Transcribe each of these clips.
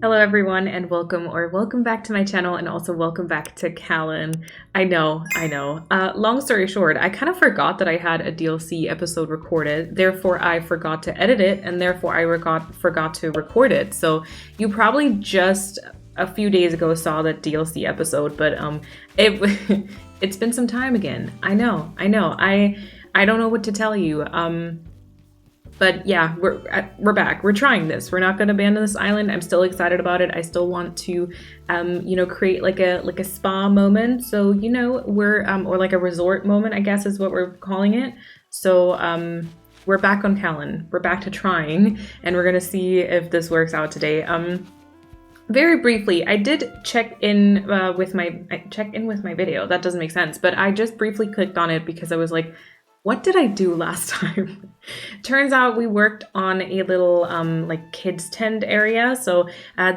Hello everyone and welcome back to my channel and also welcome back to Kalon. I know. Long story short, I kind of forgot that I had a DLC episode recorded, therefore I forgot to edit it and therefore I forgot to record it. So you probably just a few days ago saw that DLC episode, but it's been some time again. I know. I don't know what to tell you. But yeah, we're back. We're trying this. We're not going to abandon this island. I'm still excited about it. I still want to, create like a spa moment. So we're or like a resort moment, I guess is what we're calling it. So we're back on Kalon. We're back to trying, and we're gonna see if this works out today. Very briefly, I did check in with my video. That doesn't make sense, but I just briefly clicked on it because I was like, what did I do last time? Turns out we worked on a little like kids tent area. So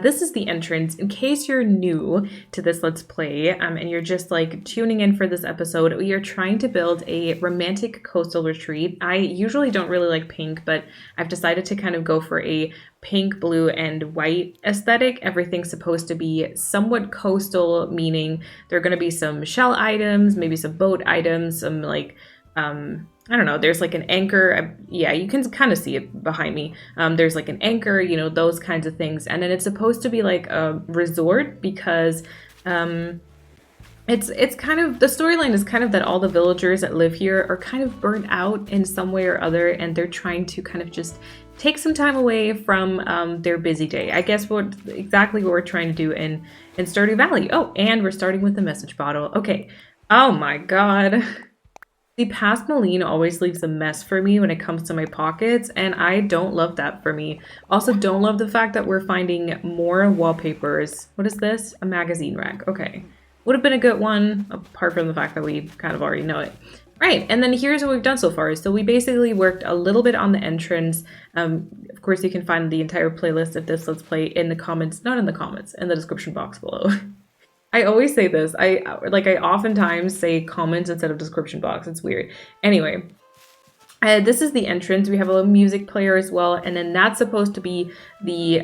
this is the entrance. In case you're new to this Let's Play and you're just like tuning in for this episode, we are trying to build a romantic coastal retreat. I usually don't really like pink, but I've decided to kind of go for a pink, blue, and white aesthetic. Everything's supposed to be somewhat coastal, meaning there are going to be some shell items, maybe some boat items, some like I don't know, there's like an anchor. Yeah, you can kind of see it behind me. There's like an anchor, those kinds of things. And then it's supposed to be like a resort because it's kind of, the storyline is kind of that all the villagers that live here are kind of burnt out in some way or other, and they're trying to kind of just take some time away from their busy day. I guess exactly what we're trying to do in Stardew Valley. Oh, and we're starting with the message bottle. Okay. Oh my god. The past Maline always leaves a mess for me when it comes to my pockets, and I don't love that for me. Also, don't love the fact that we're finding more wallpapers. What is this? A magazine rack. Okay. Would have been a good one, apart from the fact that we kind of already know it. Right, and then here's what we've done so far. So we basically worked a little bit on the entrance. Of course, you can find the entire playlist of this Let's Play in the comments, not in the comments, in the description box below. I always say this. I oftentimes say comments instead of description box. It's weird. Anyway, this is the entrance. We have a little music player as well, and then that's supposed to be the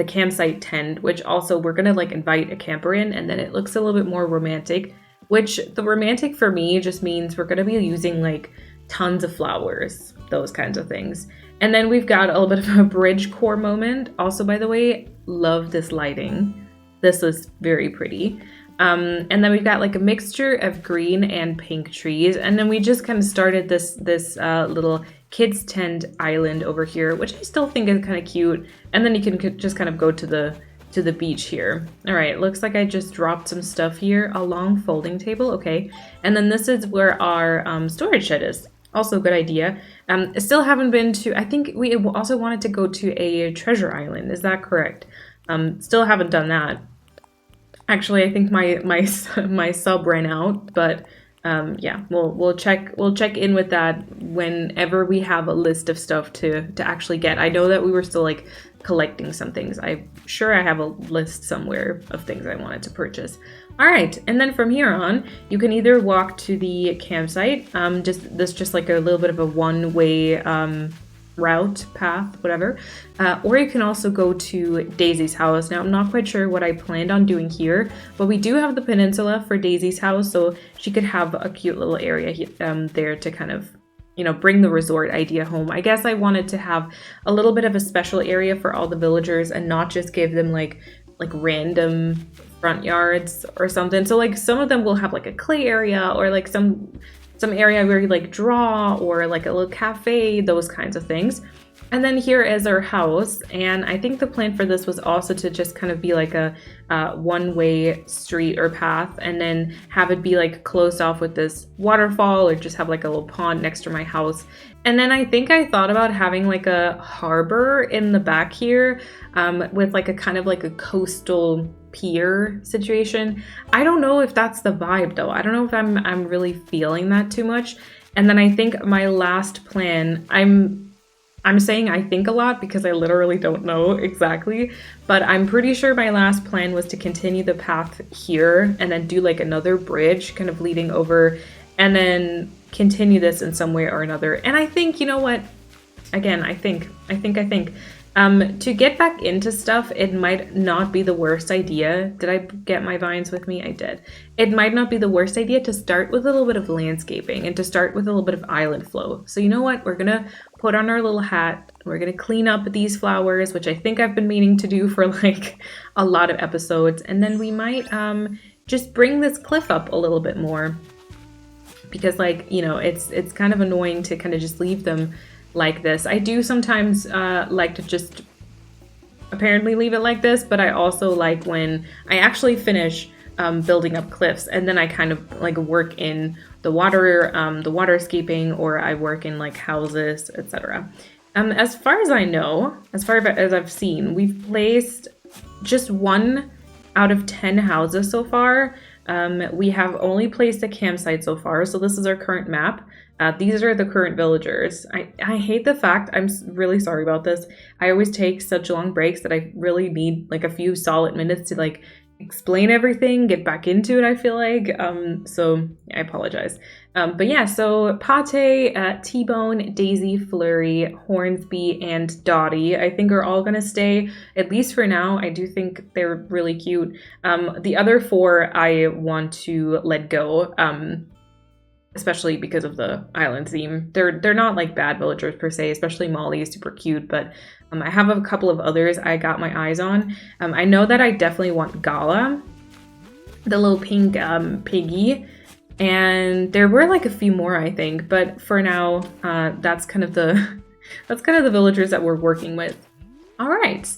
campsite tent, which also we're gonna like invite a camper in, and then it looks a little bit more romantic. Which the romantic for me just means we're gonna be using like tons of flowers, those kinds of things. And then we've got a little bit of a bridge core moment. Also, by the way, love this lighting. This is very pretty. And then we've got like a mixture of green and pink trees. And then we just kind of started this little kids tent island over here, which I still think is kind of cute. And then you can just kind of go to the beach here. All right, looks like I just dropped some stuff here. A long folding table, okay. And then this is where our storage shed is. Also a good idea. Still haven't been to, I think we also wanted to go to a treasure island. Is that correct? Still haven't done that. Actually, I think my sub ran out, but yeah, we'll check in with that whenever we have a list of stuff to actually get. I know that we were still like collecting some things. I'm sure I have a list somewhere of things I wanted to purchase. All right, and then from here on, you can either walk to the campsite, just like a little bit of a one-way route, path, whatever, or you can also go to Daisy's house. Now, I'm not quite sure what I planned on doing here, but we do have the peninsula for Daisy's house, so she could have a cute little area there to kind of, bring the resort idea home. I guess I wanted to have a little bit of a special area for all the villagers and not just give them like random front yards or something. So like some of them will have like a clay area or like some area where you like draw or like a little cafe, those kinds of things. And then here is our house, and I think the plan for this was also to just kind of be like a one-way street or path, and then have it be like closed off with this waterfall, or just have like a little pond next to my house. And then I think I thought about having like a harbor in the back here, with like a kind of like a coastal pier situation. I don't know if that's the vibe though. I don't know if I'm really feeling that too much. And then I think my last plan, I'm saying I think a lot because I literally don't know exactly, but I'm pretty sure my last plan was to continue the path here and then do like another bridge kind of leading over and then continue this in some way or another. And I think, you know what? Again, I think To get back into stuff, it might not be the worst idea. Did I get my vines with me? I did. It might not be the worst idea to start with a little bit of landscaping and to start with a little bit of island flow. So you know what? We're gonna put on our little hat. We're gonna clean up these flowers, which I think I've been meaning to do for like a lot of episodes. And then we might just bring this cliff up a little bit more. Because like, you know, it's kind of annoying to kind of just leave them like this. I do sometimes like to just apparently leave it like this, but I also like when I actually finish building up cliffs and then I kind of like work in the waterscaping, or I work in like houses, etc. As far as I know, as far as I've seen, we've placed just 1 out of 10 houses so far. We have only placed a campsite so far, so this is our current map. These are the current villagers. I hate the fact, I'm really sorry about this, I always take such long breaks that I really need like a few solid minutes to like explain everything, get back into it, I feel like. So I apologize. But yeah, so Pate, T-Bone, Daisy, Flurry, Hornsby, and Dottie, I think are all gonna stay, at least for now. I do think they're really cute. The other 4 I want to let go, especially because of the island theme. They're not like bad villagers per se, especially Molly is super cute, but I have a couple of others I got my eyes on. I know that I definitely want Gala, the little pink piggy, and there were like a few more I think, but for now that's kind of the villagers that we're working with. All right.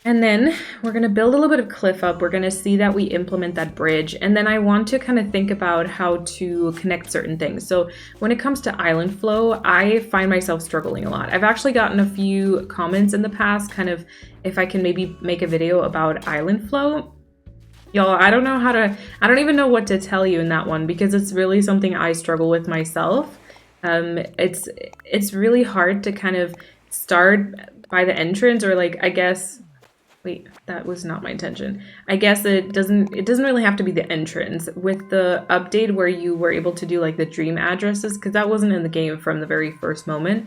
And then we're going to build a little bit of cliff up. We're going to see that we implement that bridge. And then I want to kind of think about how to connect certain things. So when it comes to island flow, I find myself struggling a lot. I've actually gotten a few comments in the past, kind of if I can maybe make a video about island flow. Y'all, I don't even know what to tell you in that one, because it's really something I struggle with myself. It's really hard to kind of start by the entrance, or like, I guess... Wait, that was not my intention. I guess it doesn't really have to be the entrance. With the update where you were able to do like the dream addresses, because that wasn't in the game from the very first moment,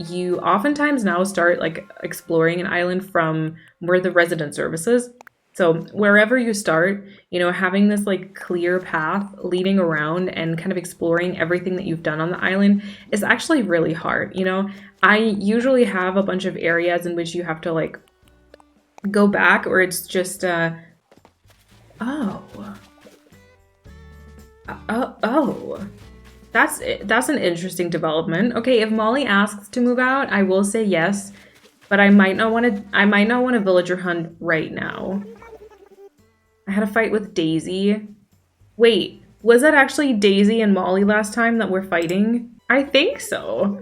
you oftentimes now start like exploring an island from where the resident services. So wherever you start, you know, having this like clear path leading around and kind of exploring everything that you've done on the island is actually really hard. You know, I usually have a bunch of areas in which you have to like go back, or it's just oh, that's an interesting development. Okay, if Molly asks to move out, I will say yes, but I might not want to villager hunt right now. I had a fight with Daisy. Wait, was that actually Daisy and Molly last time that were fighting? I think so.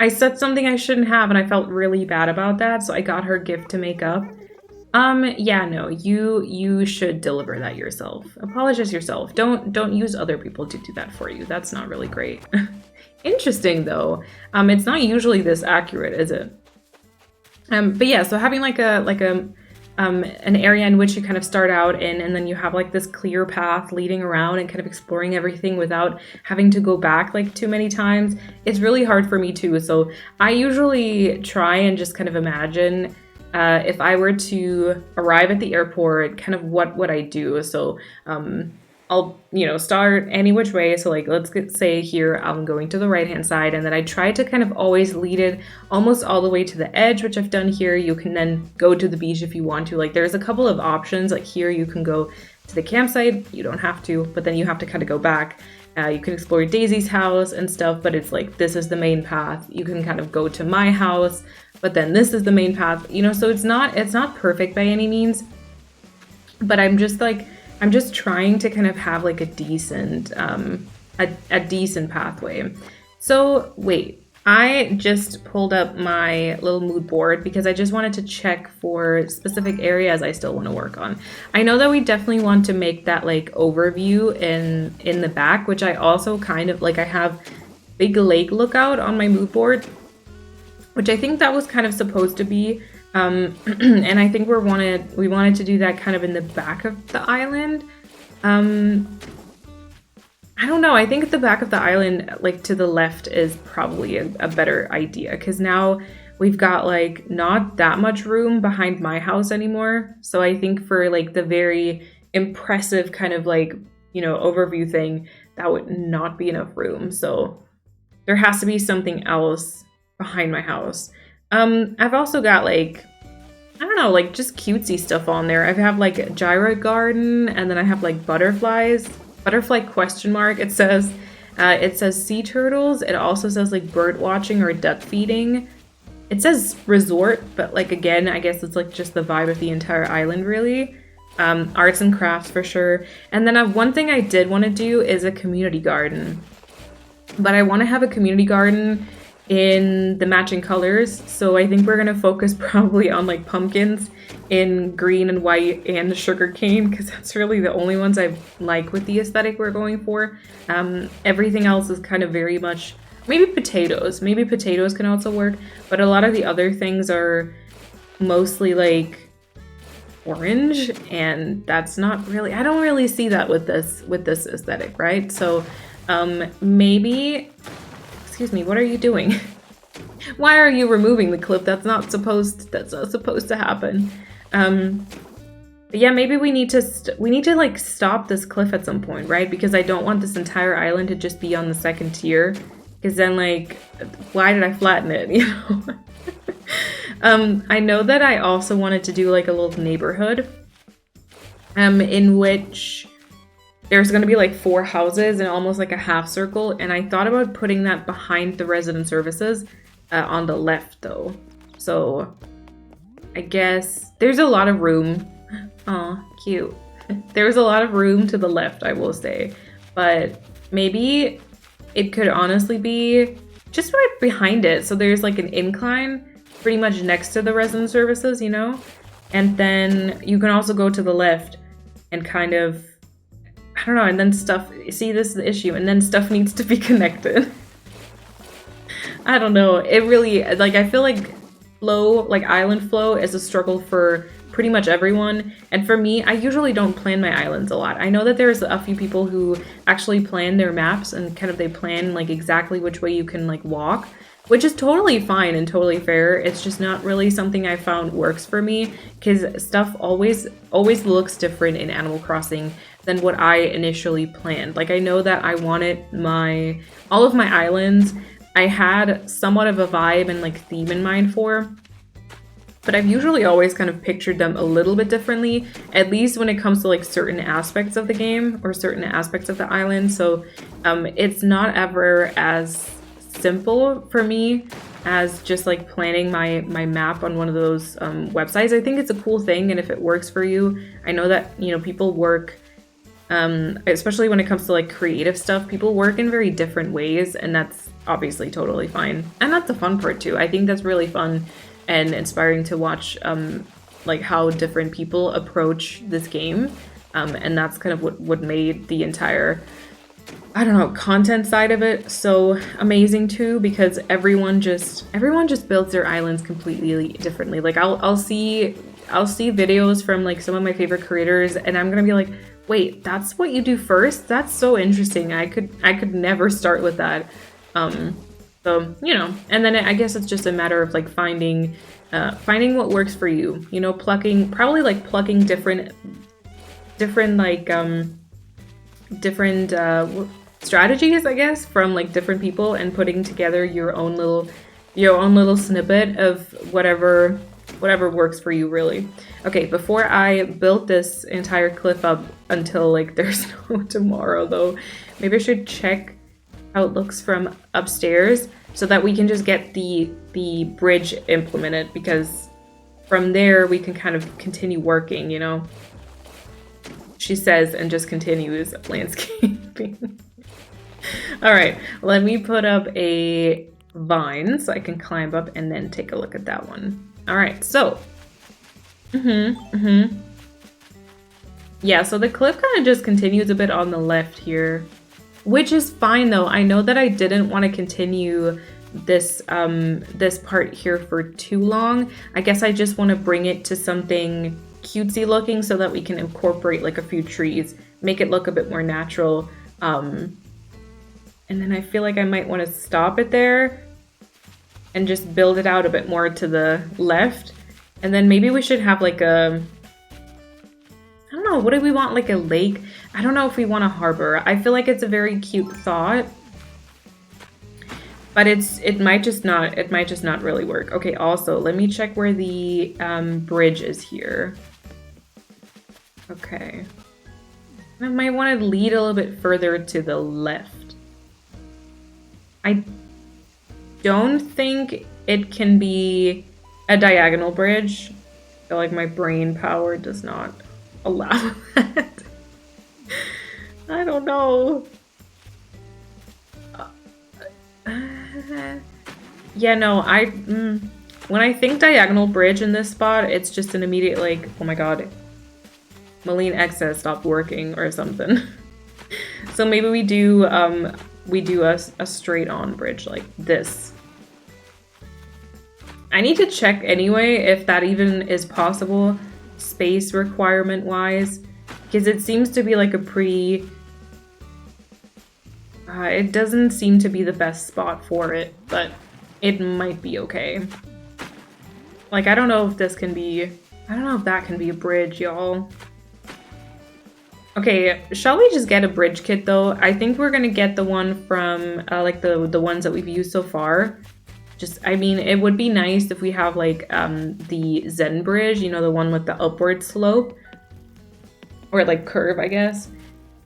I said something I shouldn't have, and I felt really bad about that, so I got her gift to make up. Yeah, no, you should deliver that yourself. Apologize yourself. Don't use other people to do that for you. That's not really great. Interesting, though. It's not usually this accurate, is it? But yeah, so having like an area in which you kind of start out in, and then you have like this clear path leading around and kind of exploring everything without having to go back like too many times. It's really hard for me too. So I usually try and just kind of imagine if I were to arrive at the airport, kind of what would I do? So I'll, you know, start any which way. So like, let's say here, I'm going to the right-hand side, and then I try to kind of always lead it almost all the way to the edge, which I've done here. You can then go to the beach if you want to. Like, there's a couple of options. Like here, you can go to the campsite. You don't have to, but then you have to kind of go back. You can explore Daisy's house and stuff, but it's like, this is the main path. You can kind of go to my house, but then this is the main path, you know, so it's not perfect by any means, but I'm just trying to kind of have like a decent pathway. So wait, I just pulled up my little mood board because I just wanted to check for specific areas I still want to work on. I know that we definitely want to make that like overview in the back, which I also kind of like, I have big lake lookout on my mood board, which I think that was kind of supposed to be. And I think we wanted to do that kind of in the back of the island. I don't know. I think the back of the island, like to the left, is probably a better idea because now we've got like not that much room behind my house anymore. So I think for like the very impressive kind of like, overview thing, that would not be enough room. So there has to be something else behind my house. I've also got like, I don't know, like just cutesy stuff on there. I have like a gyra garden, and then I have like butterflies. Butterfly question mark. It says sea turtles. It also says like bird watching or duck feeding. It says resort, but like again, I guess it's like just the vibe of the entire island really. Arts and crafts for sure. And then one thing I did want to do is a community garden. But I want to have a community garden in the matching colors. So I think we're going to focus probably on like pumpkins in green and white and sugarcane because that's really the only ones I like with the aesthetic we're going for. Everything else is kind of very much, maybe potatoes. Maybe potatoes can also work, but a lot of the other things are mostly like orange, and that's not really, I don't really see that with this aesthetic, right? So maybe, excuse me, what are you doing? Why are you removing the clip? That's not supposed to happen. But yeah, maybe we need to like stop this cliff at some point, right? Because I don't want this entire island to just be on the second tier. Because then like, why did I flatten it, you know? I know that I also wanted to do like a little neighborhood in which there's going to be like 4 houses and almost like a half circle, and I thought about putting that behind the resident services on the left though. So I guess there's a lot of room. Aw, cute. There's a lot of room to the left, I will say, but maybe it could honestly be just right behind it. So there's like an incline pretty much next to the resident services, you know? And then you can also go to the left and kind of, I don't know, and then stuff, see, this is the issue, and then stuff needs to be connected. I don't know, it really, like, I feel like flow, like island flow is a struggle for pretty much everyone, and for me, I usually don't plan my islands a lot. I know that there's a few people who actually plan their maps and kind of they plan like exactly which way you can like walk, which is totally fine and totally fair. It's just not really something I found works for me because stuff always looks different in Animal Crossing than what I initially planned. Like I know that I wanted all of my islands, I had somewhat of a vibe and like theme in mind for, but I've usually always kind of pictured them a little bit differently, at least when it comes to like certain aspects of the game or certain aspects of the island. So it's not ever as simple for me as just like planning my map on one of those websites. I think it's a cool thing, and if it works for you, I know that, you know, people work, especially when it comes to like creative stuff, people work in very different ways, and that's obviously totally fine. And that's the fun part too. I think that's really fun and inspiring to watch like how different people approach this game. And that's kind of what made the entire, I don't know, content side of it so amazing too, because everyone just builds their islands completely differently. Like I'll see videos from like some of my favorite creators, and I'm gonna be like, wait, that's what you do first? That's so interesting. I could never start with that. So, you know, and then I guess it's just a matter of like finding what works for you, you know, plucking different strategies, I guess, from like different people, and putting together your own little snippet of whatever works for you, really. Okay, before I built this entire cliff up until like there's no tomorrow though, maybe I should check how it looks from upstairs so that we can just get the bridge implemented, because from there we can kind of continue working, you know? She says, and just continues landscaping. All right, let me put up a vine so I can climb up and then take a look at that one. All right, so, yeah, so the cliff kind of just continues a bit on the left here, which is fine though. I know that I didn't want to continue this this part here for too long. I guess I just want to bring it to something cutesy looking so that we can incorporate like a few trees, make it look a bit more natural. And then I feel like I might want to stop it there and just build it out a bit more to the left. And then maybe we should have like a, I don't know, what do we want? Like a lake? I don't know if we want a harbor. I feel like it's a very cute thought, but it might just not really work. Okay, also, let me check where the bridge is here. Okay. I might want to lead a little bit further to the left. I don't think it can be a diagonal bridge. I feel like my brain power does not allow that. I don't know. Yeah, no, when I think diagonal bridge in this spot, it's just an immediate like, oh my god, Maline Excess stopped working or something. So maybe we do a straight on bridge like this. I need to check anyway if that even is possible space requirement wise, because it seems to be like a pretty it doesn't seem to be the best spot for it, but it might be okay. Like, I don't know if this can be, I don't know if that can be a bridge, y'all. Okay, shall we just get a bridge kit though? I think we're gonna get the one from like the ones that we've used so far. Just, I mean, it would be nice if we have like the Zen bridge, you know, the one with the upward slope or like curve, I guess.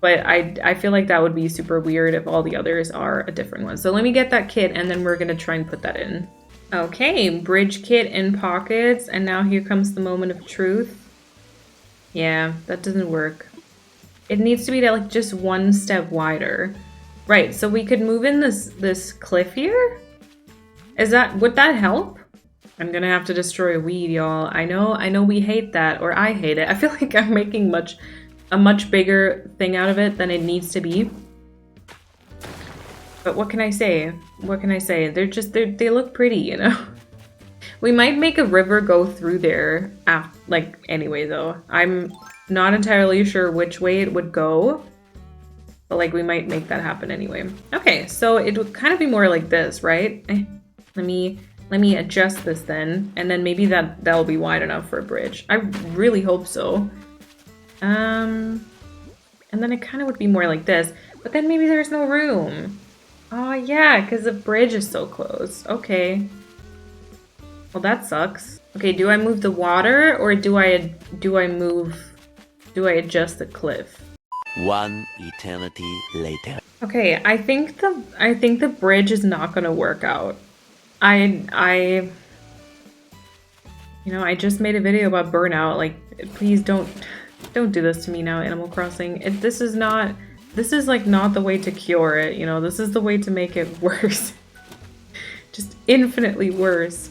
But I feel like that would be super weird if all the others are a different one. So let me get that kit and then we're gonna try and put that in. Okay, bridge kit in pockets, and now here comes the moment of truth. Yeah, that doesn't work. It needs to be like just one step wider. Right, so we could move in this cliff here? Would that help? I'm gonna have to destroy a weed, y'all. I know we hate that, or I hate it. I feel like I'm making a much bigger thing out of it than it needs to be. But what can I say? What can I say? They look pretty, you know? We might make a river go through there, like, anyway, though. I'm not entirely sure which way it would go, but, like, we might make that happen anyway. Okay, so it would kind of be more like this, right? Let me adjust this then, and then maybe that'll be wide enough for a bridge. I really hope so. And then it kind of would be more like this, but then maybe there's no room. Oh yeah, because the bridge is so close. Okay. Well, that sucks. Okay, do I move the water or do I adjust the cliff? One eternity later. Okay, I think the bridge is not gonna work out. I just made a video about burnout. Like, please don't do this to me now, Animal Crossing. This is like not the way to cure it, you know? This is the way to make it worse. Just infinitely worse.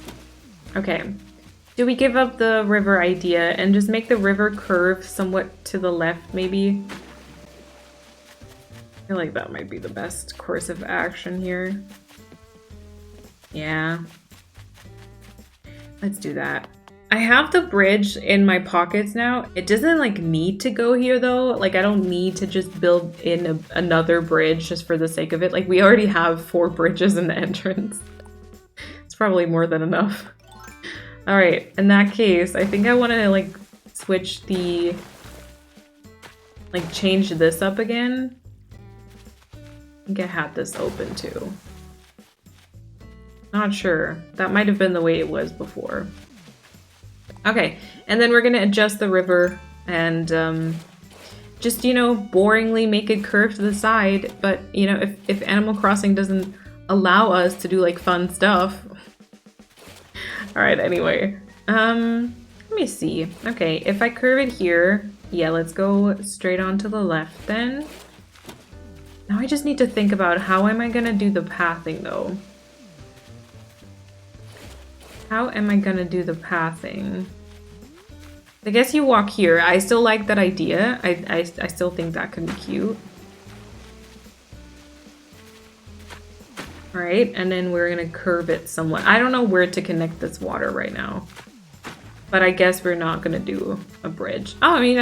Okay. Do we give up the river idea and just make the river curve somewhat to the left, maybe? I feel like that might be the best course of action here. Yeah. Let's do that. I have the bridge in my pockets now. It doesn't like need to go here though. Like, I don't need to just build in another bridge just for the sake of it. Like, we already have 4 bridges in the entrance. It's probably more than enough. All right, in that case, I think I want to like switch change this up again. I think I had this open too. Not sure. That might have been the way it was before. Okay, and then we're gonna adjust the river and just, you know, boringly make it curve to the side. But, you know, if Animal Crossing doesn't allow us to do like fun stuff. All right, anyway, let me see. Okay, if I curve it here, yeah, let's go straight on to the left then. Now I just need to think about how am I gonna do the pathing though? How am I gonna do the pathing? I guess you walk here. I still like that idea. I still think that could be cute. All right, and then we're gonna curve it somewhat. I don't know where to connect this water right now, but I guess we're not gonna do a bridge. Oh, I mean,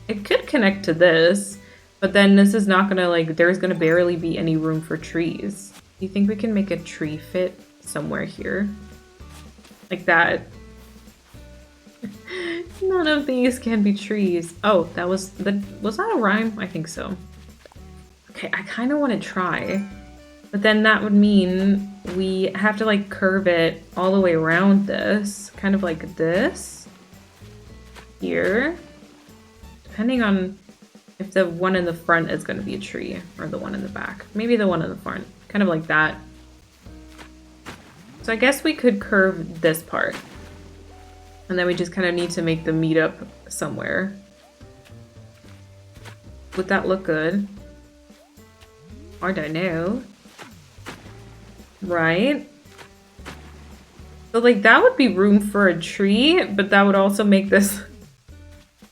it could connect to this, But then this is not gonna, like, there's gonna barely be any room for trees. Do you think we can make a tree fit somewhere here? Like that. None of these can be trees. Oh, was that a rhyme? I think so. Okay, I kind of want to try. But then that would mean we have to like curve it all the way around this. Kind of like this. Here. Depending on if the one in the front is going to be a tree or the one in the back. Maybe the one in the front. Kind of like that. So I guess we could curve this part. And then we just kind of need to make them meet up somewhere. Would that look good? I don't know. Right? So like that would be room for a tree, but that would also make this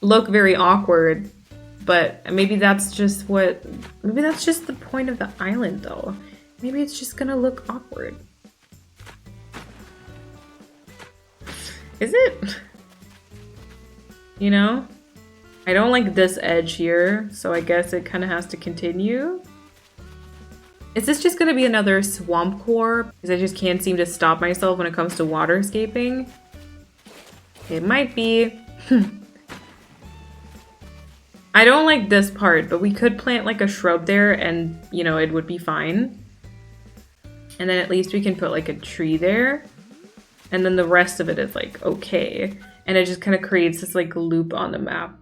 look very awkward. But maybe that's just maybe that's just the point of the island though. Maybe it's just gonna look awkward. Is it? You know? I don't like this edge here, so I guess it kind of has to continue. Is this just gonna be another swamp core? Because I just can't seem to stop myself when it comes to waterscaping. It might be. I don't like this part, but we could plant like a shrub there and, you know, it would be fine. And then at least we can put like a tree there. And then the rest of it is like, okay. And it just kind of creates this like loop on the map.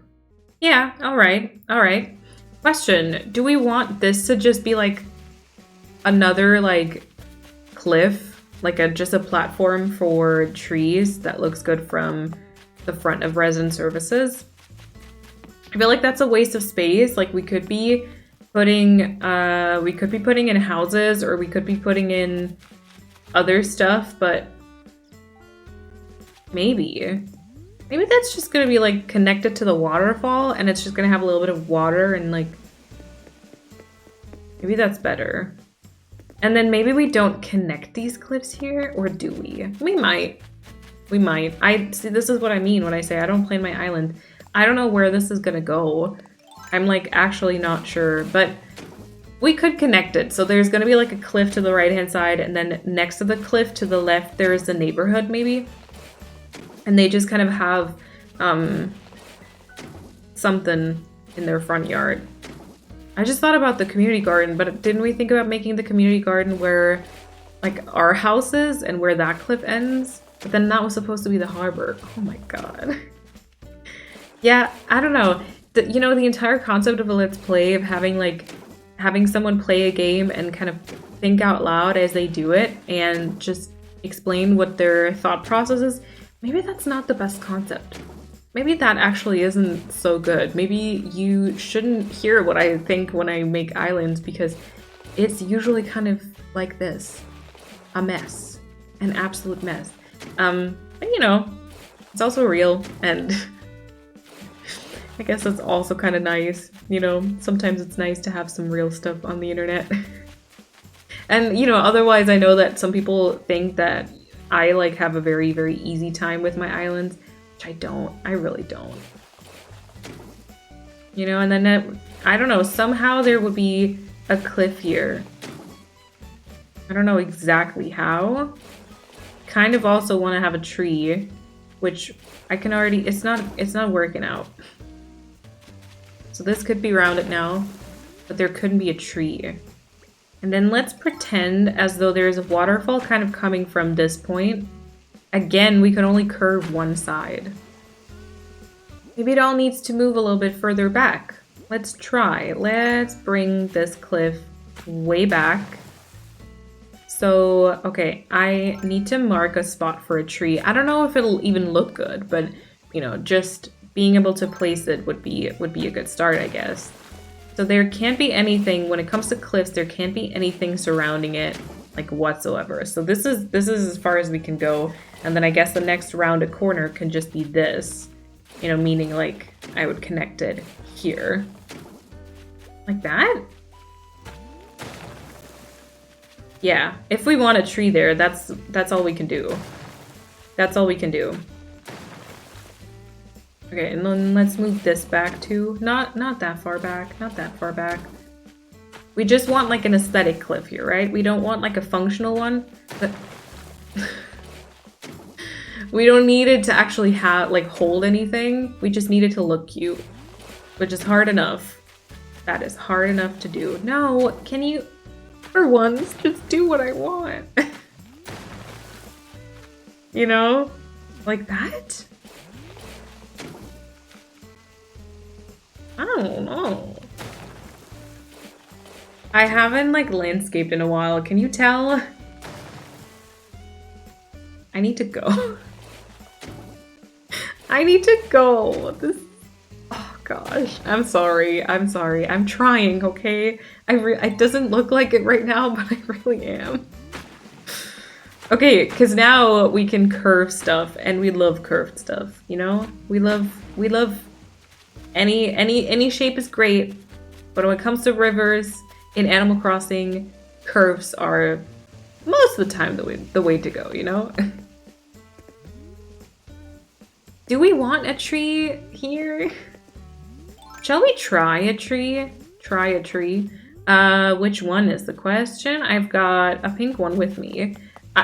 Yeah, all right, all right. Question, do we want this to just be like another like cliff? Like just a platform for trees that looks good from the front of Resin Services? I feel like that's a waste of space. Like we could be putting in houses or we could be putting in other stuff, but maybe that's just gonna be like connected to the waterfall and it's just gonna have a little bit of water and like maybe that's better. And then maybe we don't connect these cliffs here, or do we? We might. I see, this is what I mean when I say I don't plan my island. I don't know where this is gonna go. I'm like actually not sure, but we could connect it. So there's gonna be like a cliff to the right hand side and then next to the cliff to the left there is the neighborhood maybe. And they just kind of have something in their front yard. I just thought about the community garden, but didn't we think about making the community garden where like our house is and where that cliff ends? But then that was supposed to be the harbor. Oh my god. Yeah, I don't know. You know, the entire concept of a Let's Play of having someone play a game and kind of think out loud as they do it and just explain what their thought process is. Maybe that's not the best concept. Maybe that actually isn't so good. Maybe you shouldn't hear what I think when I make islands because it's usually kind of like this. A mess. An absolute mess. But you know, it's also real and I guess that's also kind of nice. You know, sometimes it's nice to have some real stuff on the internet. And you know, otherwise I know that some people think that I like have a very, very easy time with my islands. I don't. I really don't. You know, and then I don't know, somehow there would be a cliff here. I don't know exactly how. Kind of also want to have a tree, which I can already, it's not working out. So this could be rounded now, but there couldn't be a tree. And then let's pretend as though there's a waterfall kind of coming from this point. Again, we can only curve one side. Maybe it all needs to move a little bit further back. Let's try. Let's bring this cliff way back. So, okay, I need to mark a spot for a tree. I don't know if it'll even look good, but, you know, just being able to place it would be a good start, I guess. So there can't be anything, when it comes to cliffs, there can't be anything surrounding it, like, whatsoever. So this is as far as we can go. And then I guess the next rounded corner can just be this, you know, meaning like I would connect it here. Like that? Yeah, if we want a tree there, that's all we can do. That's all we can do. Okay, and then let's move this back too. Not that far back, not that far back. We just want like an aesthetic cliff here, right? We don't want like a functional one. But we don't need it to actually have like hold anything. We just need it to look cute, which is hard enough. That is hard enough to do. No, can you, for once, just do what I want? You know? Like that? I don't know. I haven't like landscaped in a while. Can you tell? I need to go. I need to go. This. Oh gosh. I'm sorry. I'm sorry. I'm trying. Okay. It doesn't look like it right now, but I really am. Okay, because now we can curve stuff, and we love curved stuff. You know, we love. Any shape is great, but when it comes to rivers in Animal Crossing, curves are most of the time the way to go, you know? Do we want a tree here? Shall we try a tree? Try a tree. Which one is the question? I've got a pink one with me.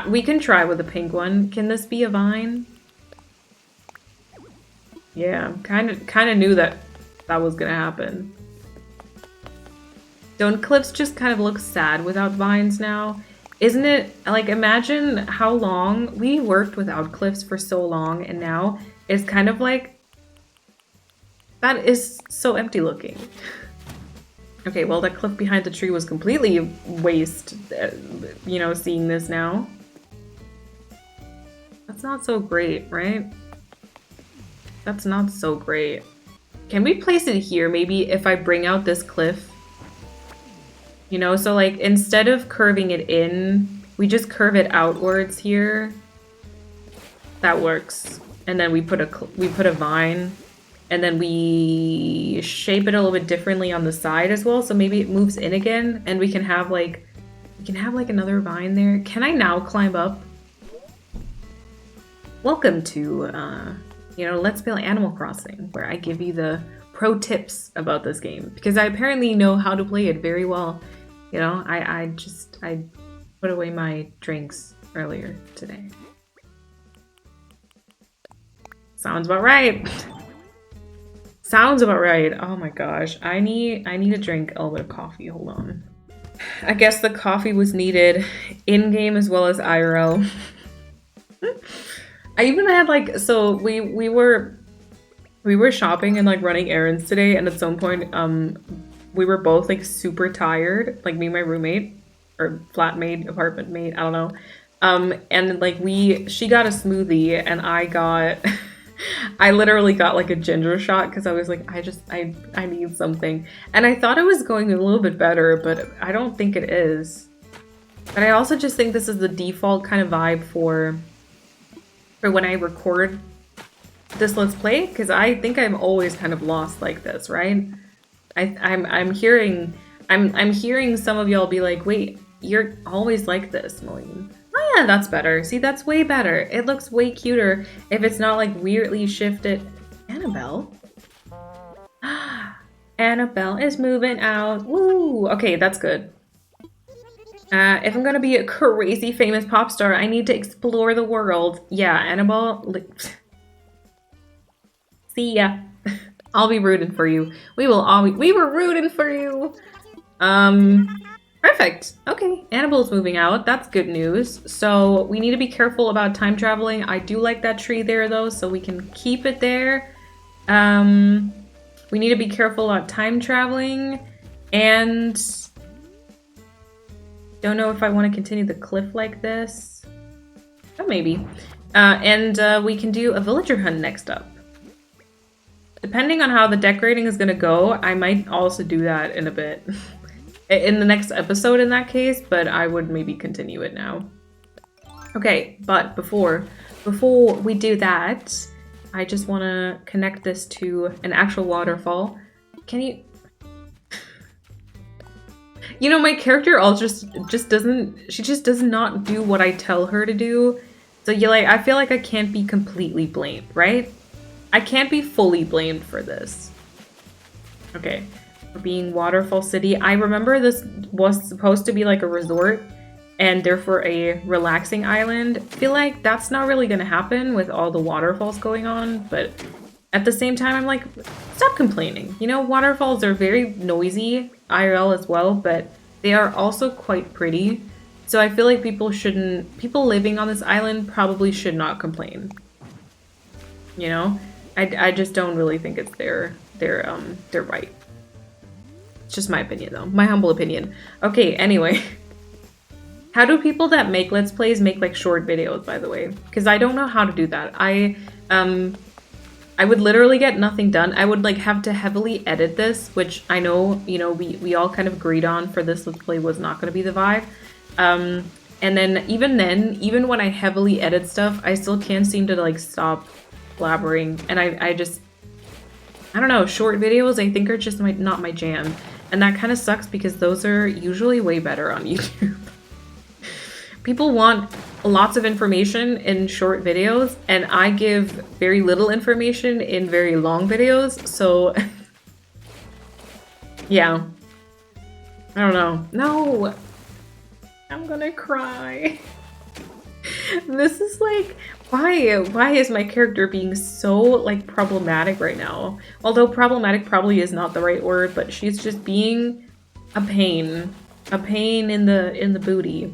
We can try with a pink one. Can this be a vine? Yeah, kind of knew that was gonna happen. Don't cliffs just kind of look sad without vines now? Isn't it, like, imagine how long we worked without cliffs for so long, and now it's kind of like, that is so empty looking. Okay, well, that cliff behind the tree was completely waste, you know, seeing this now. That's not so great, right? That's not so great. Can we place it here? Maybe if I bring out this cliff. You know, so like instead of curving it in, we just curve it outwards here. That works. And then we put a vine, and then we shape it a little bit differently on the side as well. So maybe it moves in again, and we can have like another vine there. Can I now climb up? Welcome to you know, Let's Play Animal Crossing, where I give you the pro tips about this game, because I apparently know how to play it very well. You know, I put away my drinks earlier today. Sounds about right. Sounds about right. Oh my gosh, I need to drink a little bit of coffee. Hold on. I guess the coffee was needed in game as well as IRL. I even had like, so we were shopping and like running errands today, and at some point we were both like super tired, like me and my roommate or flatmate, apartment mate, I don't know. And like she got a smoothie and I got I literally got like a ginger shot because I was like, I need something. And I thought it was going a little bit better, but I don't think it is. But I also just think this is the default kind of vibe for when I record this Let's Play, because I think I'm always kind of lost like this, right? I'm hearing some of y'all be like, wait, you're always like this, Moline. Oh yeah, that's better. See, that's way better. It looks way cuter if it's not like weirdly shifted. Annabelle? Annabelle is moving out. Woo! Okay, that's good. If I'm gonna be a crazy famous pop star, I need to explore the world. Yeah, Annabelle. See ya. I'll be rooting for you. We were rooting for you. Perfect. Okay, Annabelle's moving out. That's good news. So we need to be careful about time traveling. I do like that tree there though, so we can keep it there. We need to be careful about time traveling, and don't know if I want to continue the cliff like this. Oh, maybe. And we can do a villager hunt next up. Depending on how the decorating is going to go, I might also do that in a bit. In the next episode in that case, but I would maybe continue it now. Okay, but before we do that, I just want to connect this to an actual waterfall. Can you... You know, my character just doesn't... She just does not do what I tell her to do. So I feel like I can't be completely blamed, right? I can't be fully blamed for this. Okay, for being Waterfall City. I remember this was supposed to be like a resort and therefore a relaxing island. I feel like that's not really gonna happen with all the waterfalls going on, but at the same time, I'm like, stop complaining. You know, waterfalls are very noisy, IRL as well, but they are also quite pretty. So I feel like people living on this island probably should not complain. You know? I just don't really think it's their right. It's just my opinion though. My humble opinion. Okay, anyway. How do people that make Let's Plays make like short videos, by the way? Because I don't know how to do that. I would literally get nothing done. I would like have to heavily edit this, which I know, you know, we all kind of agreed on for this Let's Play was not going to be the vibe. And then, even when I heavily edit stuff, I still can't seem to like stop blabbering. And I don't know, short videos I think are just not my jam. And that kind of sucks because those are usually way better on YouTube. People want lots of information in short videos, and I give very little information in very long videos, so yeah. I don't know. No! I'm gonna cry. This is like, why is my character being so like problematic right now? Although problematic probably is not the right word, but she's just being a pain. A pain in the booty.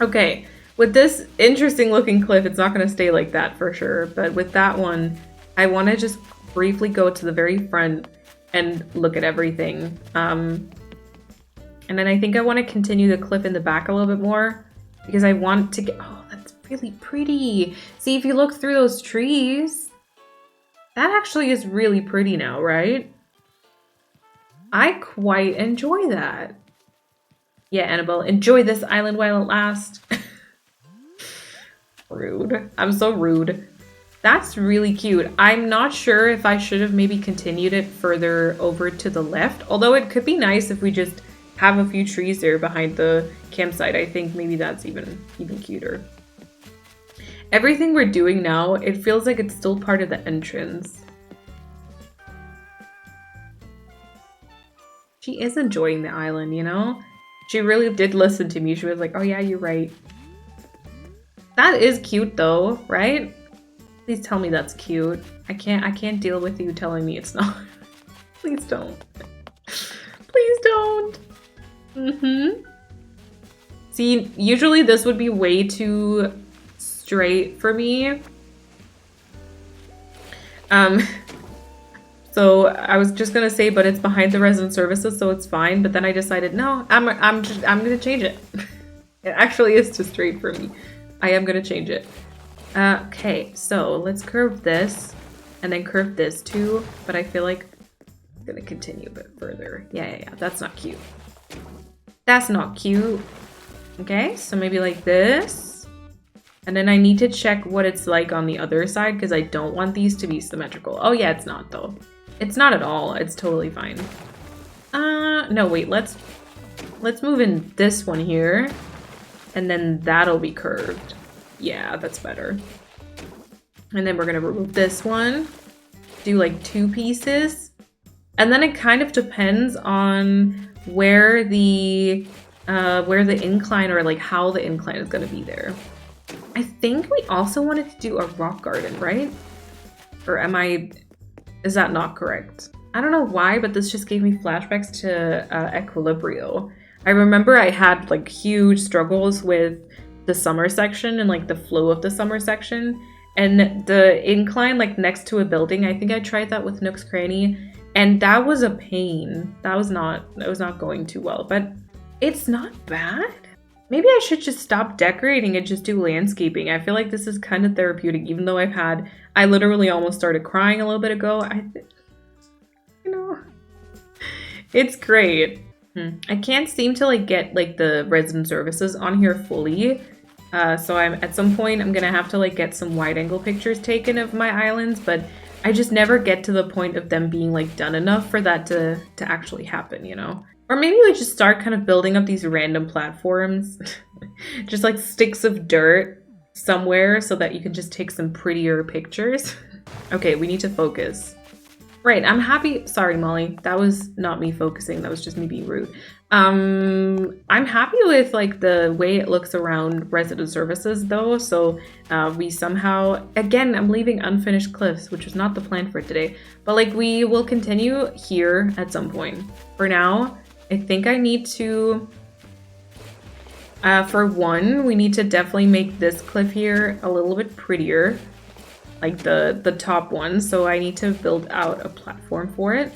Okay, with this interesting looking cliff, it's not going to stay like that for sure, but with that one, I want to just briefly go to the very front and look at everything. And then I think I want to continue the cliff in the back a little bit more because I want to get, oh, that's really pretty. See, if you look through those trees, that actually is really pretty now, right? I quite enjoy that. Yeah, Annabelle, enjoy this island while it lasts. Rude. I'm so rude. That's really cute. I'm not sure if I should have maybe continued it further over to the left, although it could be nice if we just have a few trees there behind the campsite. I think maybe that's even cuter. Everything we're doing now, it feels like it's still part of the entrance. She is enjoying the island, you know? She really did listen to me. She was like, oh yeah, you're right. That is cute though, right? Please tell me that's cute. I can't deal with you telling me it's not. Please don't. Please don't. See, usually this would be way too straight for me. So I was just gonna say, but it's behind the resident services, so it's fine. But then I decided, no, I'm gonna change it. It actually is too straight for me. I am gonna change it. Okay, so let's curve this, and then curve this too. But I feel like I'm gonna continue a bit further. Yeah. That's not cute. That's not cute. Okay, so maybe like this. And then I need to check what it's like on the other side because I don't want these to be symmetrical. Oh yeah, it's not though. It's not at all. It's totally fine. No, wait, let's move in this one here. And then that'll be curved. Yeah, that's better. And then we're gonna remove this one. Do like 2 pieces. And then it kind of depends on where the incline or like how the incline is gonna be there. I think we also wanted to do a rock garden, right? Or is that not correct? I don't know why, but this just gave me flashbacks to Equilibrio. I remember I had like huge struggles with the summer section and like the flow of the summer section. And the incline like next to a building, I think I tried that with Nook's Cranny. And that was a pain. That was not going too well, but it's not bad. Maybe I should just stop decorating and just do landscaping. I feel like this is kind of therapeutic, even though I literally almost started crying a little bit ago. You know, it's great. I can't seem to like get like the resident services on here fully. So at some point I'm gonna have to like get some wide angle pictures taken of my islands, but I just never get to the point of them being like done enough for that to actually happen, you know? Or maybe we just start kind of building up these random platforms, just like sticks of dirt somewhere so that you can just take some prettier pictures. Okay, we need to focus. Right, I'm happy. Sorry, Molly. That was not me focusing. That was just me being rude. I'm happy with like the way it looks around resident services though. So we somehow, again, I'm leaving unfinished cliffs, which was not the plan for today. But like we will continue here at some point. For now, I think I need to, for one, we need to definitely make this cliff here a little bit prettier. Like the top one, so I need to build out a platform for it.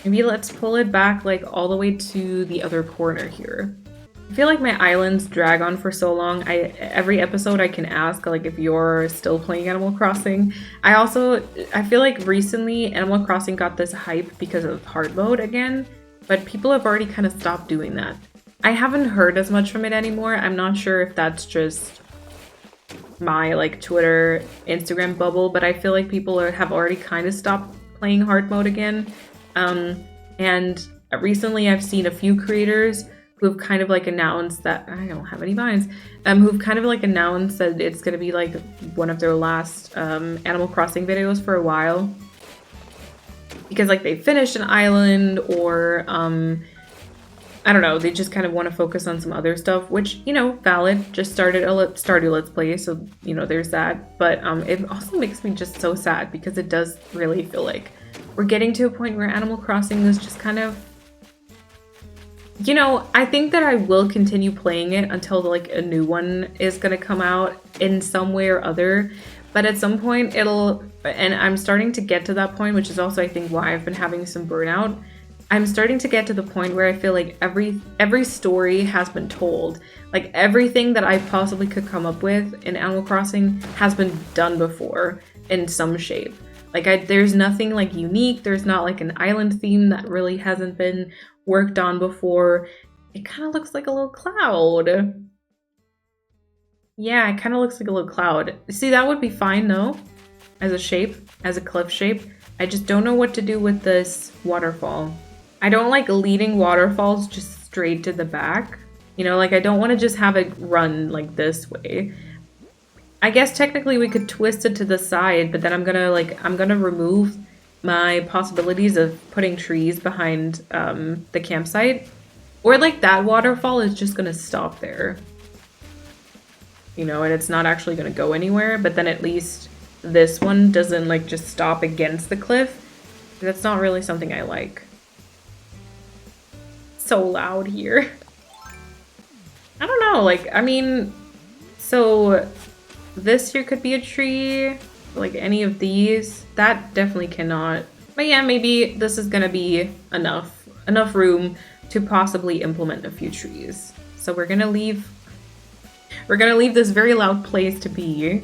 Maybe let's pull it back like all the way to the other corner here. I feel like my islands drag on for so long. Every episode I can ask like if you're still playing Animal Crossing. I feel like recently Animal Crossing got this hype because of hard mode again, but people have already kind of stopped doing that. I haven't heard as much from it anymore. I'm not sure if that's just my like Twitter, Instagram bubble, but I feel like people have already kind of stopped playing hard mode again. And recently I've seen a few creators who've kind of like announced that, I don't have any vines, who've kind of like announced that it's going to be like one of their last Animal Crossing videos for a while. Because like they finished an island or I don't know, they just kind of want to focus on some other stuff, which, you know, valid, just started a Stardew Let's Play, so, you know, there's that. But it also makes me just so sad because it does really feel like we're getting to a point where Animal Crossing is just kind of, you know, I think that I will continue playing it until like a new one is going to come out in some way or other. But at some point it'll, and I'm starting to get to that point, which is also, I think, why I've been having some burnout. I'm starting to get to the point where I feel like every story has been told. Like everything that I possibly could come up with in Animal Crossing has been done before in some shape. Like there's nothing like unique. There's not like an island theme that really hasn't been worked on before. It kind of looks like a little cloud. Yeah, it kind of looks like a little cloud. See, that would be fine though, as a shape, as a cliff shape. I just don't know what to do with this waterfall. I don't like leading waterfalls just straight to the back. You know, like I don't want to just have it run like this way. I guess technically we could twist it to the side, but then I'm gonna remove my possibilities of putting trees behind the campsite. Or like that waterfall is just gonna stop there. You know, and it's not actually gonna go anywhere, but then at least this one doesn't like just stop against the cliff. That's not really something I like. So loud here. I don't know, like, I mean, so this here could be a tree, like any of these. That definitely cannot. But yeah, maybe this is gonna be enough room to possibly implement a few trees. So we're gonna leave this very loud place to be.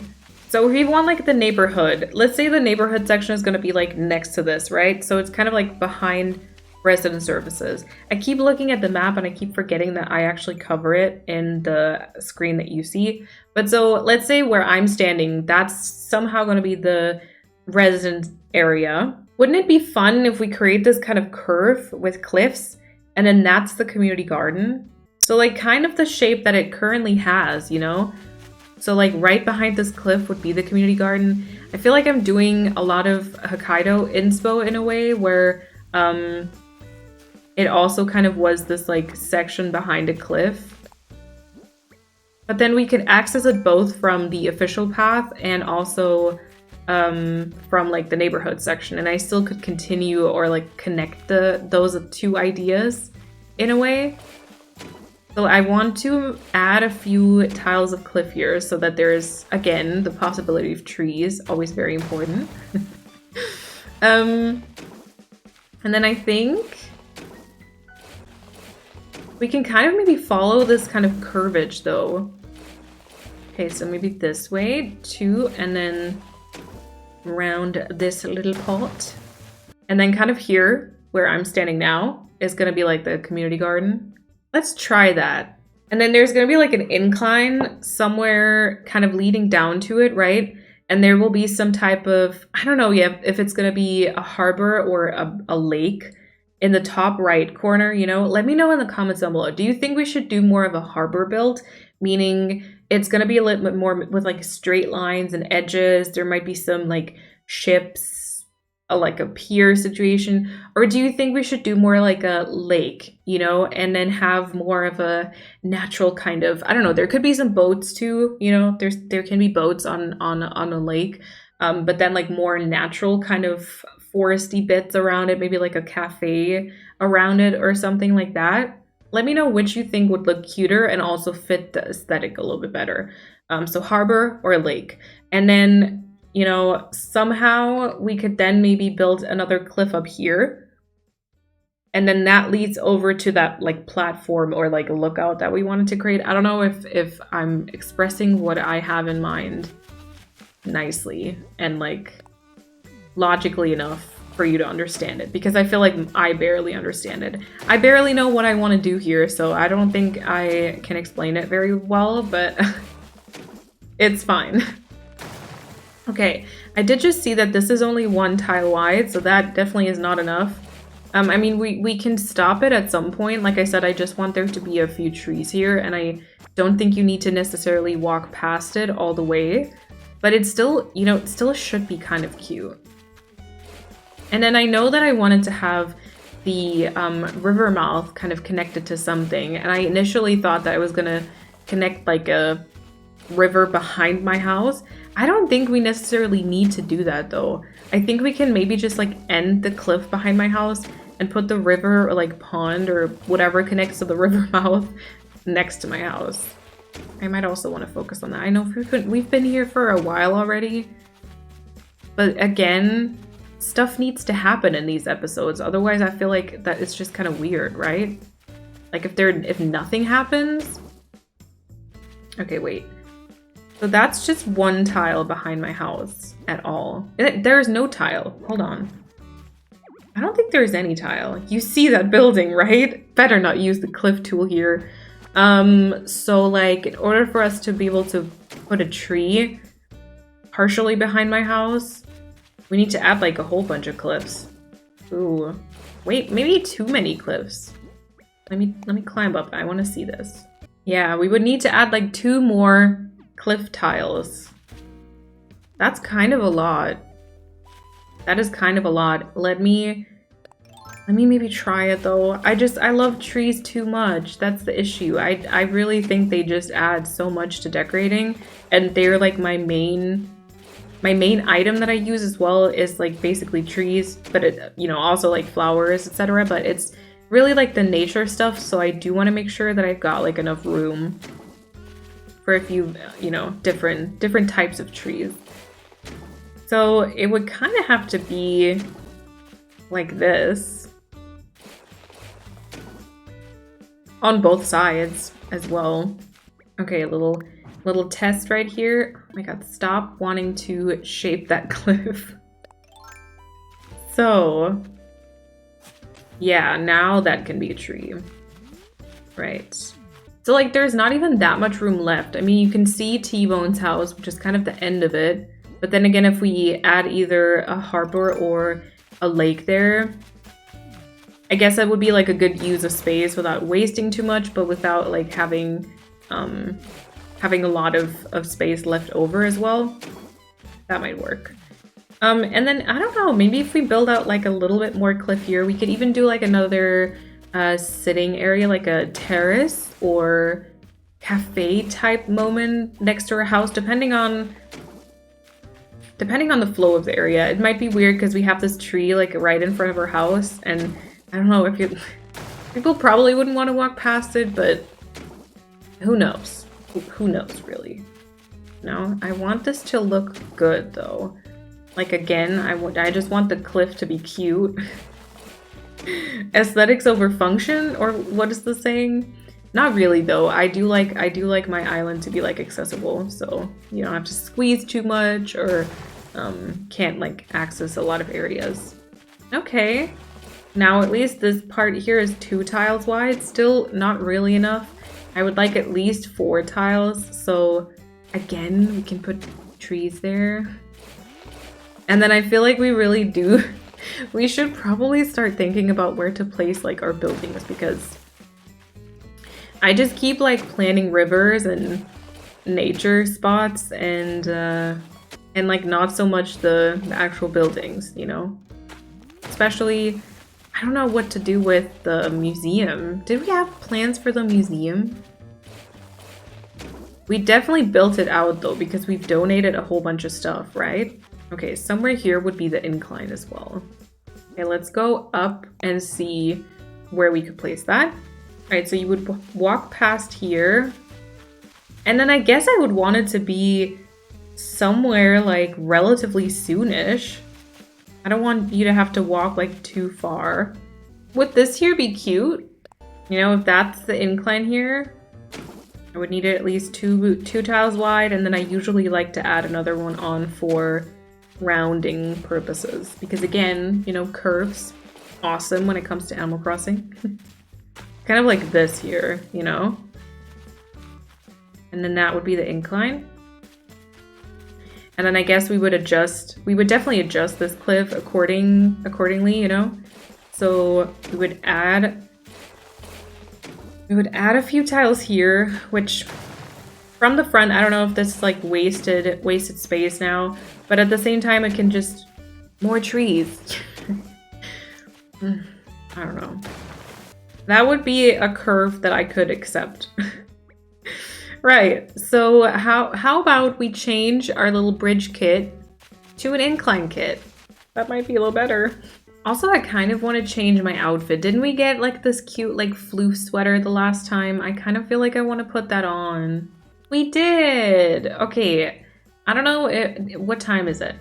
So we want like the neighborhood. Let's say the neighborhood section is gonna be like next to this, right? So it's kind of like behind resident services. I keep looking at the map and I keep forgetting that I actually cover it in the screen that you see. But so let's say where I'm standing, that's somehow going to be the resident area. Wouldn't it be fun if we create this kind of curve with cliffs and then that's the community garden? So like kind of the shape that it currently has, you know? So like right behind this cliff would be the community garden. I feel like I'm doing a lot of Hokkaido inspo in a way where it also kind of was this like section behind a cliff. But then we could access it both from the official path and also from like the neighborhood section. And I still could continue or like connect those two ideas in a way. So I want to add a few tiles of cliff here so that there's, again, the possibility of trees, always very important. And then I think we can kind of maybe follow this kind of curvage though. Okay, so maybe this way too, and then around this little pot. And then kind of here, where I'm standing now, is gonna be like the community garden. Let's try that. And then there's gonna be like an incline somewhere kind of leading down to it, right? And there will be some type of, I don't know yet if it's gonna be a harbor or a lake in the top right corner, you know? Let me know in the comments down below. Do you think we should do more of a harbor build? Meaning it's gonna be a little bit more with like straight lines and edges. There might be some like ships, like a pier situation? Or do you think we should do more like a lake, you know, and then have more of a natural kind of, I don't know, there could be some boats too, you know, there can be boats on a lake, but then like more natural kind of foresty bits around it, maybe like a cafe around it or something like that. Let me know which you think would look cuter and also fit the aesthetic a little bit better. So harbor or lake. And then, you know, somehow we could then maybe build another cliff up here. And then that leads over to that like platform or like a lookout that we wanted to create. I don't know if I'm expressing what I have in mind nicely and like logically enough for you to understand it, because I feel like I barely understand it. I barely know what I want to do here, so I don't think I can explain it very well, but it's fine. Okay, I did just see that this is only 1 tile wide, so that definitely is not enough. I mean, we can stop it at some point. Like I said, I just want there to be a few trees here, and I don't think you need to necessarily walk past it all the way, but it's still, you know, it still should be kind of cute. And then I know that I wanted to have the river mouth kind of connected to something. And I initially thought that I was going to connect like a river behind my house. I don't think we necessarily need to do that though. I think we can maybe just like end the cliff behind my house and put the river or like pond or whatever connects to the river mouth next to my house. I might also want to focus on that. I know we've been here for a while already. But again, stuff needs to happen in these episodes, otherwise I feel like that it's just kind of weird, right? Like if nothing happens. Okay, wait. So that's just 1 tile behind my house at all. There's no tile. Hold on. I don't think there's any tile. You see that building, right? Better not use the cliff tool here. So like in order for us to be able to put a tree partially behind my house, we need to add like a whole bunch of cliffs. Ooh. Wait, maybe too many cliffs. Let me climb up. I want to see this. Yeah, we would need to add like 2 more cliff tiles. That's kind of a lot. That is kind of a lot. Let me maybe try it though. I love trees too much. That's the issue. I really think they just add so much to decorating, and they're like my main item that I use as well is like basically trees, but it, you know, also like flowers, etc. But it's really like the nature stuff, so I do want to make sure that I've got like enough room for a few, you know, different types of trees. So it would kind of have to be like this on both sides as well. Okay, a little test right here. Oh my god, stop wanting to shape that cliff. So, yeah, now that can be a tree. Right. So, like, there's not even that much room left. I mean, you can see T-Bone's house, which is kind of the end of it. But then again, if we add either a harbor or a lake there, I guess that would be, like, a good use of space without wasting too much, but without, like, having a lot of space left over as well. That might work. And then, I don't know, maybe if we build out like a little bit more cliff here, we could even do like another sitting area, like a terrace or cafe type moment next to our house, depending on the flow of the area. It might be weird because we have this tree like right in front of our house, and I don't know if people probably wouldn't want to walk past it, but who knows? Who knows, really? No, I want this to look good, though. Like, again, I just want the cliff to be cute. Aesthetics over function, or what is the saying? Not really, though. I do like my island to be, like, accessible, so you don't have to squeeze too much, or can't, like, access a lot of areas. Okay. Now, at least this part here is 2 tiles wide. Still not really enough. I would like at least 4 tiles, so again, we can put trees there. And then I feel like we really do, we should probably start thinking about where to place like our buildings, because I just keep like planning rivers and nature spots, and And like not so much the actual buildings, you know? Especially, I don't know what to do with the museum. Did we have plans for the museum? We definitely built it out though because we've donated a whole bunch of stuff, right? Okay, somewhere here would be the incline as well. Okay, let's go up and see where we could place that. All right, so you would walk past here. And then I guess I would want it to be somewhere like relatively soonish. I don't want you to have to walk like too far. Would this here be cute? You know, if that's the incline here, I would need it at least two tiles wide, and then I usually like to add another one on for rounding purposes. Because again, you know, curves, awesome when it comes to Animal Crossing. Kind of like this here, you know? And then that would be the incline. And then I guess we would definitely adjust this cliff accordingly, you know? So we would add a few tiles here, which from the front, I don't know if this is like wasted space now, but at the same time it can just more trees. I don't know. That would be a curve that I could accept. Right, so how about we change our little bridge kit to an incline kit? That might be a little better. Also, I kind of want to change my outfit. Didn't we get like this cute like floof sweater the last time? I kind of feel like I want to put that on. We did! Okay, I don't know, what time is it?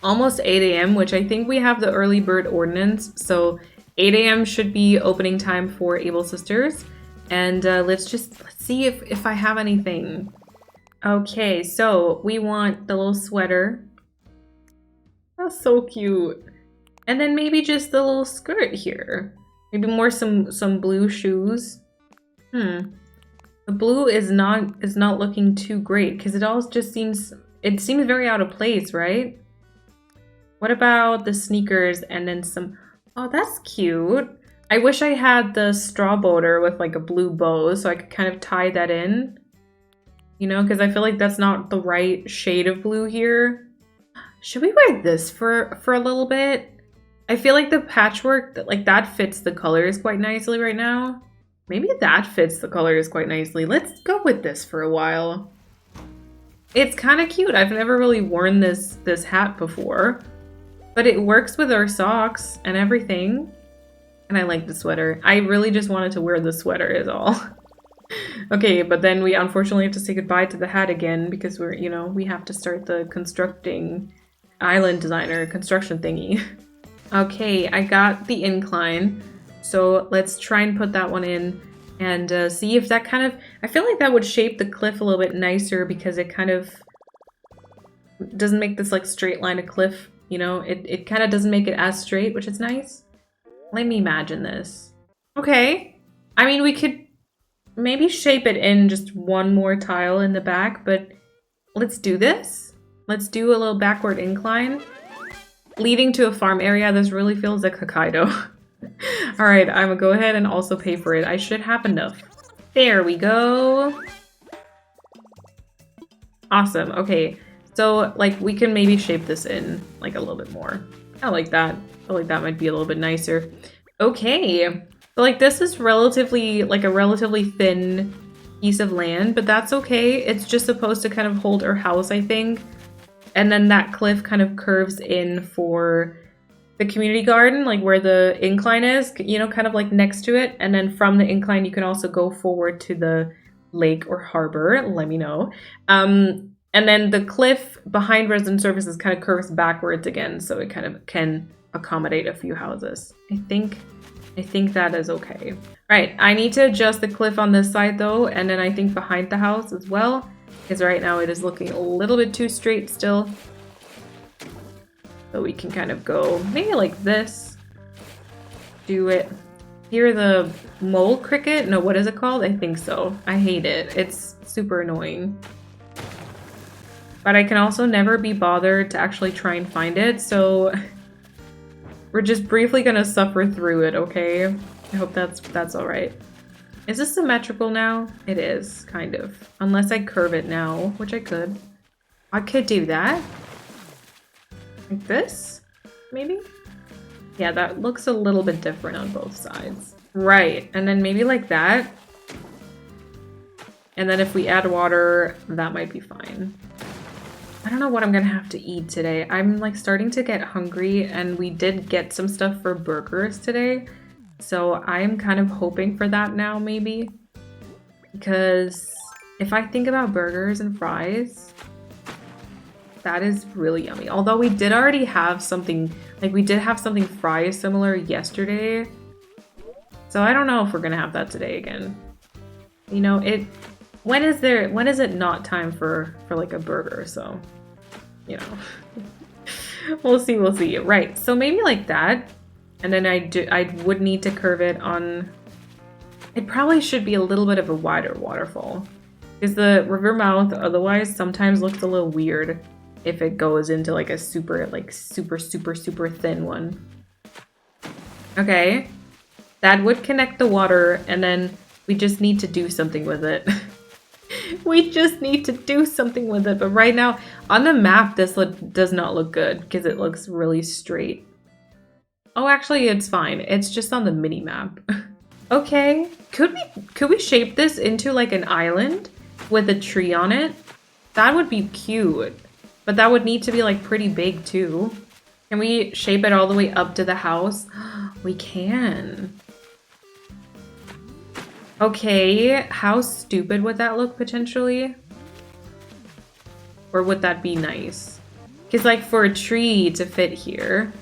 Almost 8 a.m., which I think we have the early bird ordinance, so 8 a.m. should be opening time for Able Sisters. And let's see if I have anything. Okay, so we want the little sweater. That's so cute. And then maybe just the little skirt here. Maybe more some blue shoes. The blue is not looking too great because it seems very out of place, right? What about the sneakers and then some? Oh, that's cute. I wish I had the straw boater with like a blue bow so I could kind of tie that in. You know, because I feel like that's not the right shade of blue here. Should we wear this for a little bit? I feel like the patchwork, that fits the colors quite nicely right now. Maybe that fits the colors quite nicely. Let's go with this for a while. It's kind of cute. I've never really worn this hat before. But it works with our socks and everything. And I like the sweater. I really just wanted to wear the sweater is all. Okay, but then we unfortunately have to say goodbye to the hat again because we have to start the constructing island designer construction thingy. Okay, I got the incline. So let's try and put that one in and see if that kind of... I feel like that would shape the cliff a little bit nicer because it kind of doesn't make this like straight line of cliff, you know? It kind of doesn't make it as straight, which is nice. Let me imagine this. Okay. I mean, we could maybe shape it in just one more tile in the back, but let's do this. Let's do a little backward incline leading to a farm area. This really feels like Hokkaido. All right, I'm gonna go ahead and also pay for it. I should have enough. There we go. Awesome. Okay, so like we can maybe shape this in like a little bit more. I like that. I feel like that might be a little bit nicer. Okay, so like this is a relatively thin piece of land, but that's okay. It's just supposed to kind of hold our house, I think. And then that cliff kind of curves in for the community garden, like where the incline is, you know, kind of like next to it. And then from the incline, you can also go forward to the lake or harbor. Let me know. And then the cliff behind resident services kind of curves backwards again, so it kind of can accommodate a few houses. I think that is okay. All right, I need to adjust the cliff on this side though, and then I think behind the house as well, because right now it is looking a little bit too straight still. So we can kind of go maybe like this. Do it. Hear the mole cricket? No, what is it called? I think so. I hate it. It's super annoying. But I can also never be bothered to actually try and find it, so we're just briefly gonna suffer through it, okay? I hope that's alright. Is this symmetrical now? It is, kind of. Unless I curve it now, which I could. I could do that. Like this, maybe? Yeah, that looks a little bit different on both sides. Right, and then maybe like that. And then if we add water, that might be fine. I don't know what I'm gonna have to eat today. I'm like starting to get hungry, and we did get some stuff for burgers today. So I'm kind of hoping for that now, maybe. Because if I think about burgers and fries, that is really yummy. Although we did already have something, like we did have something fry similar yesterday. So I don't know if we're gonna have that today again. You know, when is it not time for like a burger? So, you know, we'll see. Right, so maybe like that. And then I would need to curve it on, it probably should be a little bit of a wider waterfall. Because the river mouth otherwise sometimes looks a little weird if it goes into like a super thin one. Okay, that would connect the water, and then we just need to do something with it. We just need to do something with it. But right now, on the map, this does not look good because it looks really straight. Oh, actually, it's fine. It's just on the mini map. Okay, could we shape this into like an island with a tree on it? That would be cute, but that would need to be like pretty big too. Can we shape it all the way up to the house? We can. Okay, how stupid would that look potentially? Or would that be nice? Because like for a tree to fit here,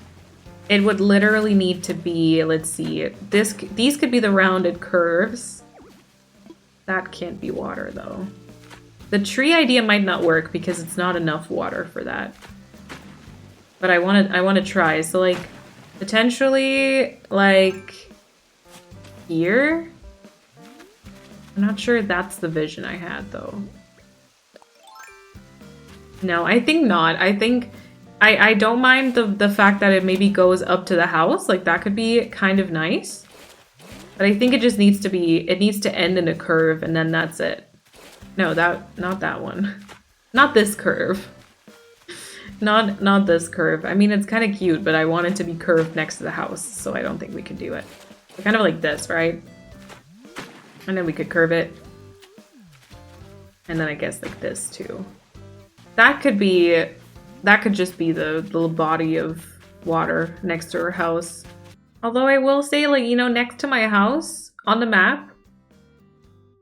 it would literally need to be, let's see, these could be the rounded curves. That can't be water though. The tree idea might not work because it's not enough water for that. But I want to try. So like potentially like here. I'm not sure that's the vision I had though. No, I think not. I think I don't mind the fact that it maybe goes up to the house. Like that could be kind of nice. But I think it just needs to be, it needs to end in a curve and then that's it. No, not that one. Not this curve. Not this curve. I mean, it's kind of cute, but I want it to be curved next to the house, so I don't think we can do it. Kind of like this, right? And then we could curve it. And then I guess like this too. That could just be the little body of water next to her house. Although I will say, like, you know, next to my house on the map,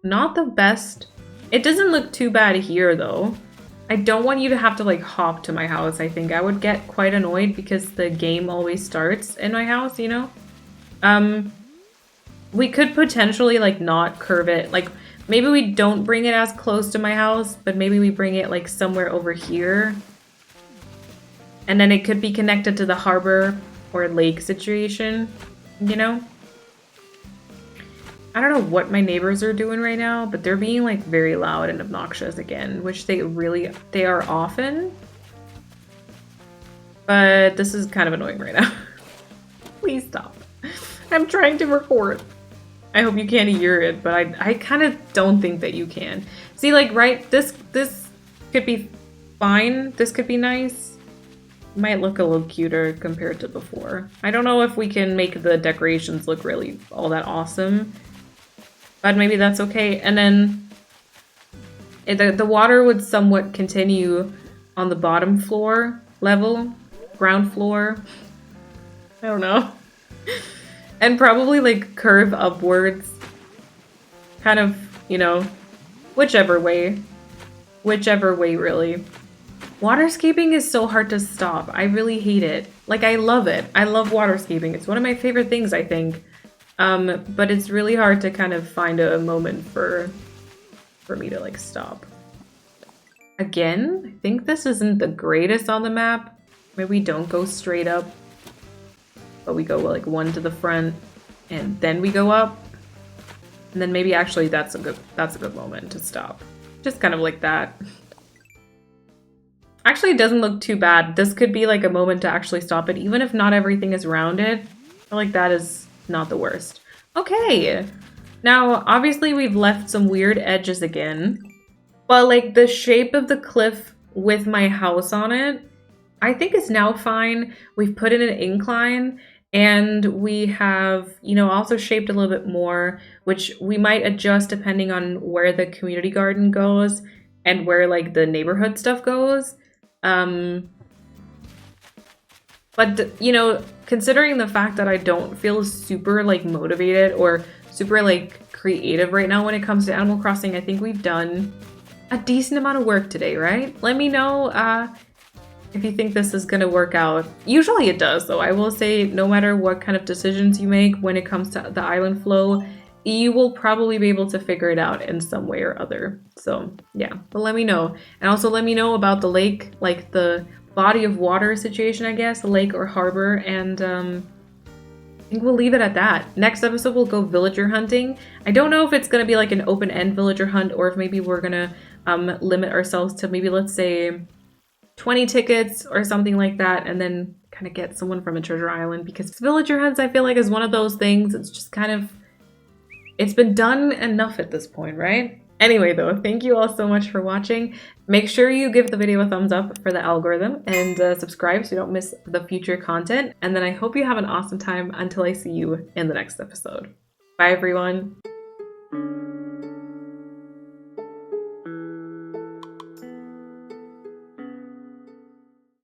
not the best. It doesn't look too bad here though. I don't want you to have to like hop to my house. I think I would get quite annoyed because the game always starts in my house, you know? We could potentially like not curve it. Like maybe we don't bring it as close to my house, but maybe we bring it like somewhere over here. And then it could be connected to the harbor or lake situation, you know? I don't know what my neighbors are doing right now, but they're being like very loud and obnoxious again, which they are often. But this is kind of annoying right now. Please stop. I'm trying to record. I hope you can't hear it, but I kind of don't think that you can. See, like, right, this could be fine. This could be nice. Might look a little cuter compared to before. I don't know if we can make the decorations look really all that awesome. But maybe that's okay. And then the water would somewhat continue on the bottom floor level, ground floor. I don't know. And probably like curve upwards. Kind of, you know, whichever way. Whichever way, really. Waterscaping is so hard to stop. I really hate it. Like, I love it. I love waterscaping. It's one of my favorite things, I think. But it's really hard to kind of find a moment for me to like stop. Again, I think this isn't the greatest on the map. Maybe we don't go straight up, but we go like one to the front and then we go up. And then maybe actually that's a good moment to stop. Just kind of like that. Actually, it doesn't look too bad. This could be like a moment to actually stop it, even if not everything is rounded. I feel like that is not the worst. Okay. Now, obviously we've left some weird edges again, but like the shape of the cliff with my house on it. I think it's now fine. We've put in an incline and we have, you know, also shaped a little bit more, which we might adjust depending on where the community garden goes and where like the neighborhood stuff goes. But, you know, considering the fact that I don't feel super like motivated or super like creative right now when it comes to Animal Crossing, I think we've done a decent amount of work today, right? Let me know if you think this is going to work out. Usually it does, though. I will say no matter what kind of decisions you make when it comes to the island flow, you will probably be able to figure it out in some way or other. So yeah, but let me know. And also let me know about the lake, like the body of water situation, I guess, the lake or harbor. And I think we'll leave it at that. Next episode, we'll go villager hunting. I don't know if it's going to be like an open-end villager hunt or if maybe we're going to limit ourselves to maybe, let's say, 20 tickets or something like that, and then kind of get someone from a treasure island, because villager hunts, I feel like, is one of those things. It's just kind of, it's been done enough at this point, right? Anyway, though, thank you all so much for watching. Make sure you give the video a thumbs up for the algorithm and subscribe so you don't miss the future content. And then I hope you have an awesome time until I see you in the next episode. Bye, everyone.